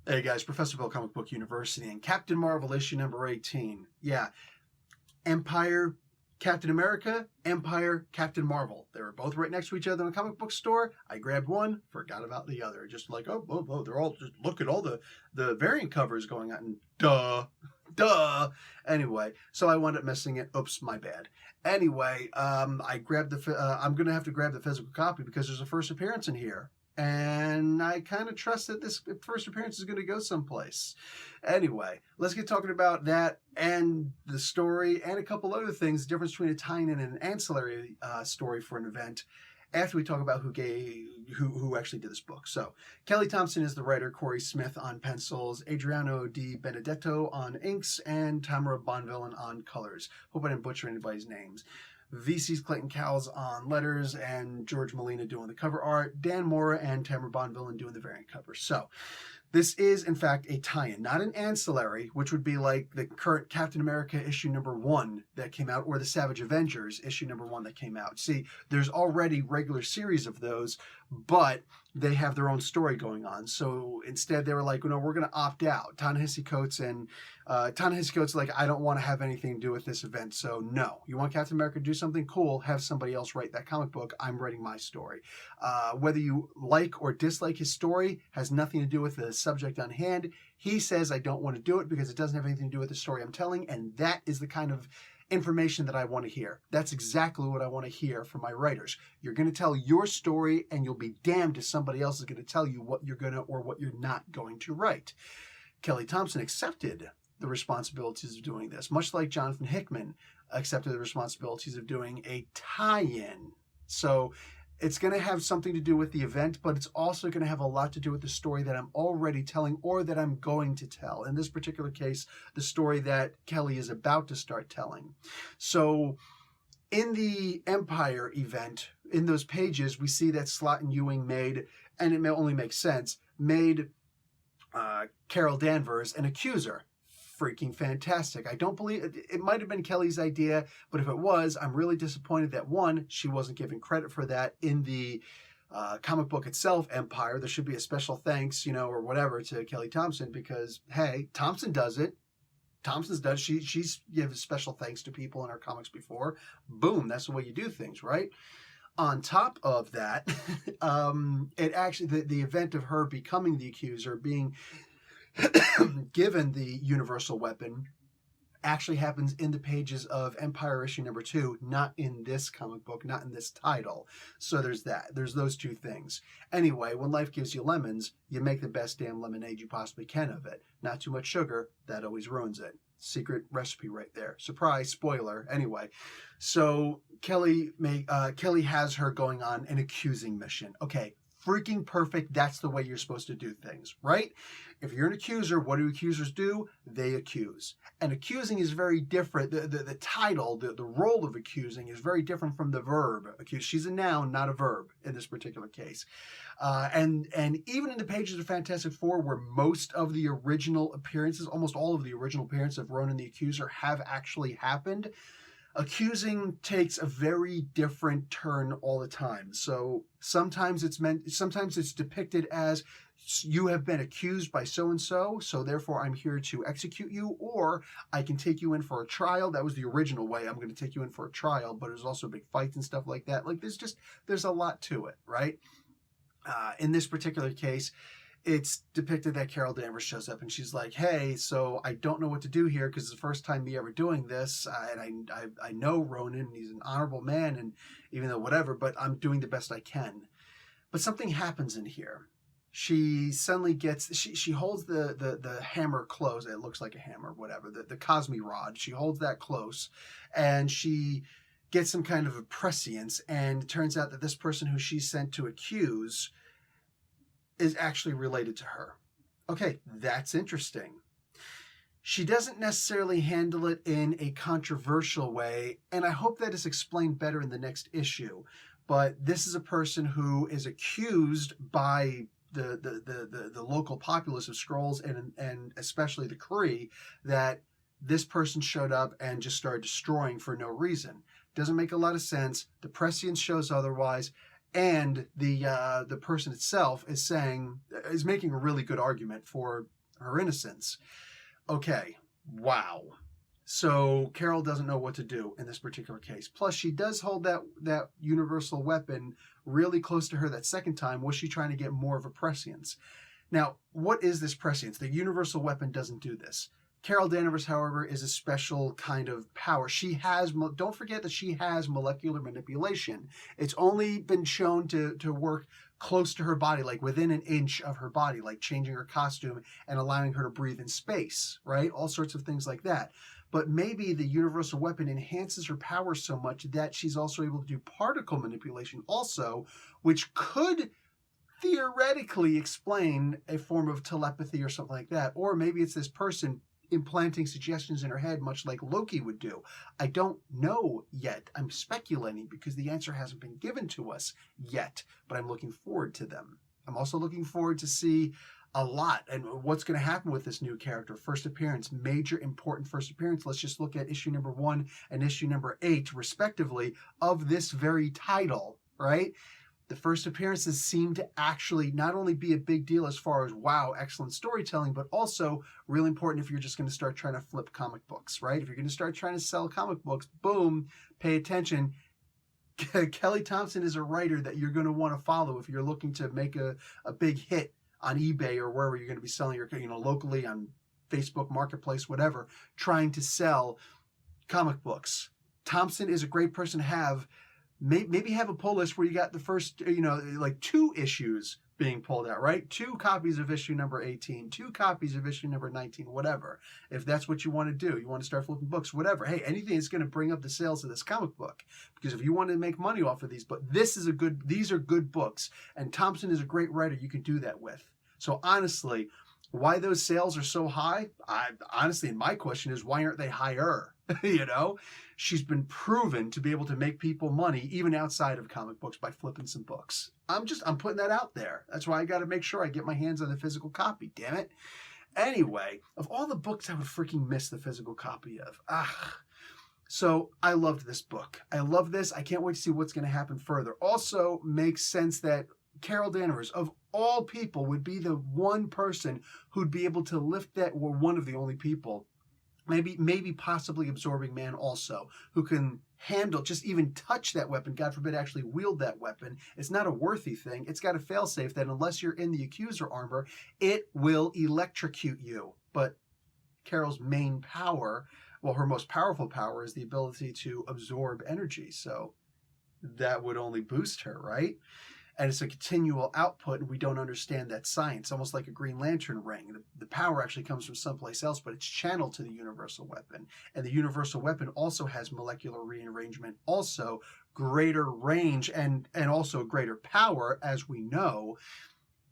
Hey guys, Professor Bill, Comic Book University, and Captain Marvel issue number 18. Yeah, Empire, Captain America, Empire, Captain Marvel. They were both right next to each other in a comic book store. I grabbed one, forgot about the other. Just like, oh, they're all, just look at all the variant covers going on. Duh. Anyway, so I wound up missing it. Oops, my bad. Anyway, I grabbed I'm going to have to grab the physical copy because there's a first appearance in here. And I kind of trust that this first appearance is going to go someplace. Anyway, let's get talking about that and the story and a couple other things, the difference between a tie-in and an ancillary story for an event, after we talk about who actually did this book. So, Kelly Thompson is the writer, Corey Smith on pencils, Adriano Di Benedetto on inks, and Tamara Bonvillain on colors. Hope I didn't butcher anybody's names. VC's Clayton Cowles on letters, and George Molina doing the cover art, Dan Mora and Tamara Bonvillain doing the variant covers. So, this is, in fact, a tie-in, not an ancillary, which would be like the current Captain America issue number 1 that came out, or the Savage Avengers issue number 1 that came out. See, there's already regular series of those, but they have their own story going on. So instead, they were like, no, we're going to opt out. Ta-Nehisi Coates like, I don't want to have anything to do with this event. So no, you want Captain America to do something cool, have somebody else write that comic book. I'm writing my story. Whether you like or dislike his story has nothing to do with the subject on hand. He says, I don't want to do it because it doesn't have anything to do with the story I'm telling. And that is the kind of information that I want to hear. That's exactly what I want to hear from my writers. You're going to tell your story, and you'll be damned if somebody else is going to tell you what you're going to or what you're not going to write. Kelly Thompson accepted the responsibilities of doing this, much like Jonathan Hickman accepted the responsibilities of doing a tie-in. So it's going to have something to do with the event, but it's also going to have a lot to do with the story that I'm already telling or that I'm going to tell. In this particular case, the story that Kelly is about to start telling. So in the Empire event, in those pages, we see that Slott and Ewing made, and it may only make sense, made Carol Danvers an accuser. Freaking fantastic. I don't believe it might have been Kelly's idea, but if it was, I'm really disappointed that one, she wasn't given credit for that in the comic book itself, Empire. There should be a special thanks, or whatever to Kelly Thompson because, hey, Thompson does it. Thompson's done. She's given special thanks to people in her comics before. Boom, that's the way you do things, right? On top of that, it actually the event of her becoming the accuser, being given the universal weapon, actually happens in the pages of Empire issue number 2, not in this comic book, not in this title. So there's that. There's those two things. Anyway, when life gives you lemons, you make the best damn lemonade you possibly can of it. Not too much sugar, that always ruins it. Secret recipe right there. Surprise, spoiler. Anyway, so Kelly has her going on an accusing mission. Okay, freaking perfect. That's the way you're supposed to do things, right? If you're an accuser, what do accusers do? They accuse. And accusing is very different. The title, the role of accusing is very different from the verb accuse. She's a noun, not a verb in this particular case. And even in the pages of Fantastic Four, where most of the original appearances, almost all of the original appearances of Ronan the Accuser have actually happened, accusing takes a very different turn all the time. So sometimes it's depicted as you have been accused by so-and-so, so therefore I'm here to execute you, or I can take you in for a trial. That was the original way. I'm going to take you in for a trial, but there's also big fights and stuff like that. Like there's a lot to it, right? In this particular case, it's depicted that Carol Danvers shows up and she's like, hey, so I don't know what to do here because it's the first time me ever doing this. And I know Ronan, he's an honorable man, and even though whatever, but I'm doing the best I can. But something happens in here. She suddenly she holds the hammer close. It looks like a hammer, whatever, the Cosme rod. She holds that close and she gets some kind of a prescience. And it turns out that this person who she's sent to accuse is actually related to her. Okay, that's interesting. She doesn't necessarily handle it in a controversial way, and I hope that is explained better in the next issue. But this is a person who is accused by the local populace of Skrulls and especially the Kree that this person showed up and just started destroying for no reason. Doesn't make a lot of sense. The prescience shows otherwise. and the person itself is making a really good argument for her innocence. Okay, wow. So Carol doesn't know what to do in this particular case. Plus, she does hold that universal weapon really close to her that second time. Was she trying to get more of a prescience? Now, what is this prescience? The universal weapon doesn't do this. Carol Danvers, however, is a special kind of power. She has, don't forget that she has molecular manipulation. It's only been shown to work close to her body, like within an inch of her body, like changing her costume and allowing her to breathe in space, right? All sorts of things like that. But maybe the universal weapon enhances her power so much that she's also able to do particle manipulation also, which could theoretically explain a form of telepathy or something like that. Or maybe it's this person implanting suggestions in her head, much like Loki would do. I don't know yet. I'm speculating because the answer hasn't been given to us yet, but I'm looking forward to them. I'm also looking forward to see a lot and what's going to happen with this new character. First appearance, major important first appearance. Let's just look at issue number 1 and issue number 8, respectively, of this very title, right? The first appearances seem to actually not only be a big deal as far as, wow, excellent storytelling, but also really important if you're just going to start trying to flip comic books, right? If you're going to start trying to sell comic books, boom, pay attention. Kelly Thompson is a writer that you're going to want to follow if you're looking to make a big hit on eBay or wherever you're going to be selling your, locally on Facebook Marketplace, whatever, trying to sell comic books. Thompson is a great person to have. Maybe have a pull list where you got the first, like 2 issues being pulled out, right? 2 copies of issue number 18, 2 copies of issue number 19, whatever. If that's what you want to do, you want to start flipping books, whatever. Hey, anything that's going to bring up the sales of this comic book. Because if you want to make money off of these, but these are good books. And Thompson is a great writer you can do that with. So honestly, why those sales are so high? Honestly, my question is, why aren't they higher? She's been proven to be able to make people money even outside of comic books by flipping some books. I'm putting that out there. That's why I got to make sure I get my hands on the physical copy, damn it. Anyway, of all the books I would freaking miss the physical copy of. So I loved this book. I love this. I can't wait to see what's going to happen further. Also makes sense that Carol Danvers, of all people, would be the one person who'd be able to lift that, or one of the only people, maybe possibly Absorbing Man also, who can handle, just even touch that weapon, God forbid actually wield that weapon. It's not a worthy thing. It's got a failsafe that unless you're in the accuser armor, it will electrocute you. But Carol's main power, well, her most powerful power is the ability to absorb energy. So that would only boost her, right? And it's a continual output, and we don't understand that science, almost like a Green Lantern ring. The power actually comes from someplace else, but it's channeled to the universal weapon. And the universal weapon also has molecular rearrangement, also greater range, and also greater power, as we know,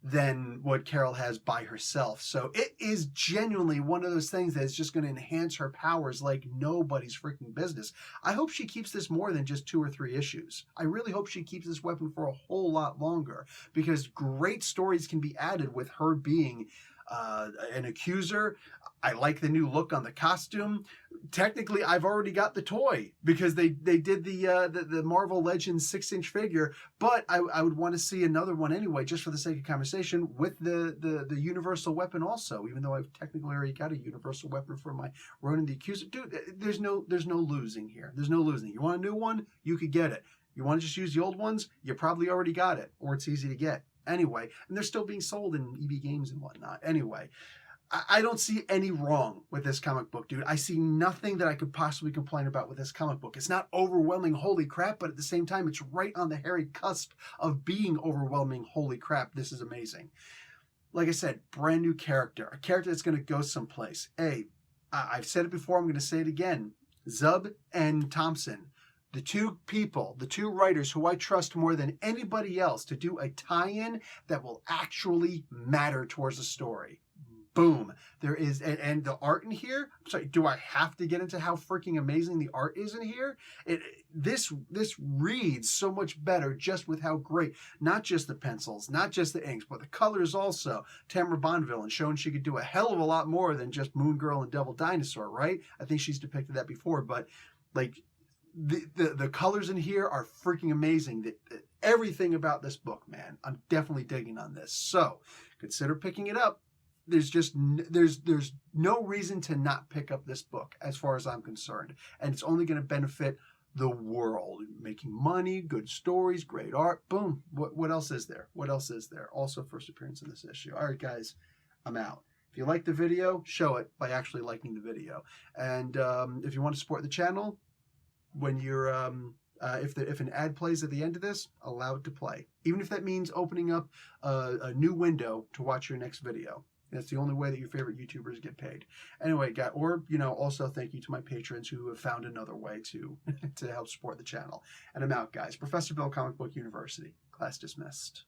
than what Carol has by herself. So it is genuinely one of those things that is just going to enhance her powers like nobody's freaking business. I hope she keeps this more than just 2 or 3 issues. I really hope she keeps this weapon for a whole lot longer, because great stories can be added with her being an accuser. I like the new look on the costume. Technically, I've already got the toy because they did the Marvel Legends 6-inch figure, but I would want to see another one anyway, just for the sake of conversation, with the universal weapon also, even though I've technically already got a universal weapon for my Ronan the Accuser. Dude, there's no losing here. There's no losing. You want a new one? You could get it. You want to just use the old ones? You probably already got it, or it's easy to get. Anyway, and they're still being sold in EB Games and whatnot. Anyway, I don't see any wrong with this comic book, dude. I see nothing that I could possibly complain about with this comic book. It's not overwhelming, holy crap, but at the same time, it's right on the hairy cusp of being overwhelming, holy crap. This is amazing. Like I said, brand new character, a character that's going to go someplace. Hey, I've said it before, I'm going to say it again. Zub and Thompson. The 2 people, the 2 writers who I trust more than anybody else to do a tie-in that will actually matter towards the story. Boom. There is, and the art in here, I'm sorry, do I have to get into how freaking amazing the art is in here? This reads so much better just with how great, not just the pencils, not just the inks, but the colors also. Tamara Bonneville, and showing she could do a hell of a lot more than just Moon Girl and Devil Dinosaur, right? I think she's depicted that before, but like, the colors in here are freaking amazing. everything about this book, man. I'm definitely digging on this. So consider picking it up. There's just there's no reason to not pick up this book as far as I'm concerned. And it's only going to benefit the world. Making money, good stories, great art. Boom. What else is there? What else is there? Also first appearance in this issue. All right, guys, I'm out. If you like the video, show it by actually liking the video. And if you want to support the channel, when you're if an ad plays at the end of this, allow it to play. Even if that means opening up a new window to watch your next video. That's the only way that your favorite YouTubers get paid. Anyway, guys, or, also thank you to my patrons who have found another way to help support the channel. And I'm out, guys. Professor Bill, Comic Book University. Class dismissed.